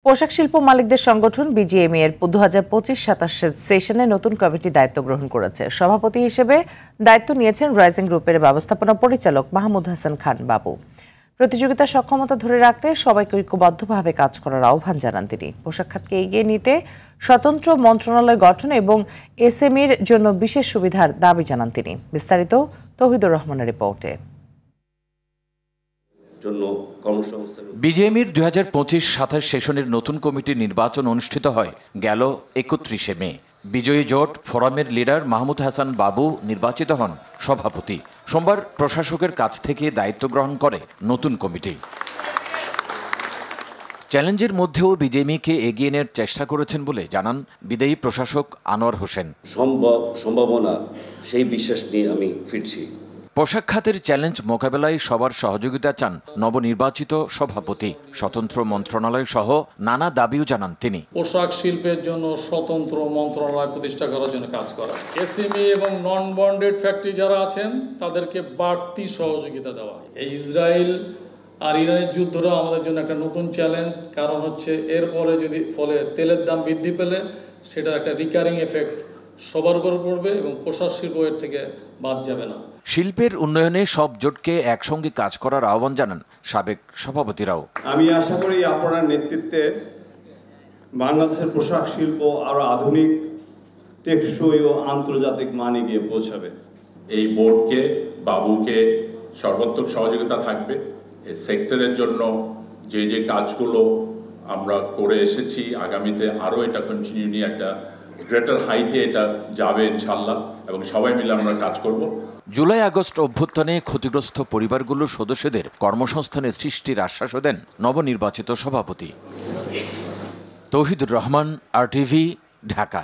পোশাক শিল্প মালিকদের সংগঠন বিজিএমইএ এর 2025-27 সেশনে নতুন কমিটি দায়িত্ব গ্রহণ করেছে। সভাপতি হিসেবে দায়িত্ব নিয়েছেন রাইজিং গ্রুপের ব্যবস্থাপনা পরিচালক মাহমুদ হাসান খান বাবু। প্রতিযোগিতার সক্ষমতা ধরে রাখতে সবাইকে ঐক্যবদ্ধভাবে কাজ করার আহ্বান জানান তিনি। পোশাক খাতকে এগিয়ে নিতে স্বতন্ত্র মন্ত্রণালয় গঠন এবং এসএমইর জন্য বিশেষ সুবিধার দাবি জানান তিনি। বিস্তারিত তৌহিদুর রহমানের রিপোর্টে। বিজিএমইএর 2025-27 সেশনের নতুন কমিটির নির্বাচন অনুষ্ঠিত হয় গেল 31 মে। বিজয়ী জোট ফোরামের লিডার মাহমুদ হাসান বাবু নির্বাচিত হন সভাপতি। সোমবার প্রশাসকের কাছ থেকে দায়িত্ব গ্রহণ করে নতুন কমিটি। চ্যালেঞ্জের মধ্যেও বিজিএমইএকে এগিয়ে নেওয়ার চেষ্টা করেছেন বলে জানান বিদায়ী প্রশাসক আনোয়ার হোসেন। সম্ভাবনা সেই বিশ্বাস নিয়ে আমি ফিরছি। পোশাক খাতের চ্যালেঞ্জ মোকাবেলায় সবার সহযোগিতা চান নবনির্বাচিত সভাপতি। স্বতন্ত্র মন্ত্রণালয় সহ নানা দাবিও জানান তিনি। পোশাক শিল্পের জন্য স্বতন্ত্র মন্ত্রণালয় প্রতিষ্ঠা করার জন্য কাজ করা, এসএমই এবং নন বন্ডেড ফ্যাক্টরি যারা আছেন তাদেরকে বাড়তি সহযোগিতা দেওয়া। এই ইসরায়েল আর ইরানের যুদ্ধটা আমাদের জন্য একটা নতুন চ্যালেঞ্জ, কারণ হচ্ছে এরপরে যদি ফলে তেলের দাম বৃদ্ধি পেলে সেটার একটা রিকারিং এফেক্ট সবার উপর পড়বে এবং পোশাক শিল্প এর থেকে বাদ যাবে না। শিল্পের উন্নয়নে সব জোটকে একসঙ্গে কাজ করার আহ্বান জানান সাবেক সভাপতিরাও। আমি আশা করি আপনার নেতৃত্বে বাংলাদেশের পোশাক শিল্প আরো আধুনিক, টেকসই ও আন্তর্জাতিক মানে গিয়ে পৌঁছাবে। এই বোর্ডকে, বাবুকে সর্বাত্মক সহযোগিতা থাকবে। এই সেক্টরের জন্য যে যে কাজগুলো আমরা করে এসেছি, আগামীতে আরও এটা কন্টিনিউ নিয়ে একটা গ্রেটার হাইটে এটা যাবে ইনশাল্লাহ, এবং সবাই মিলে আমরা কাজ করব। জুলাই আগস্ট অভ্যুত্থানে ক্ষতিগ্রস্ত পরিবারগুলোর সদস্যদের কর্মসংস্থানের সৃষ্টির আশ্বাসও দেন নবনির্বাচিত সভাপতি। তৌহিদুর রহমান, RTV, ঢাকা।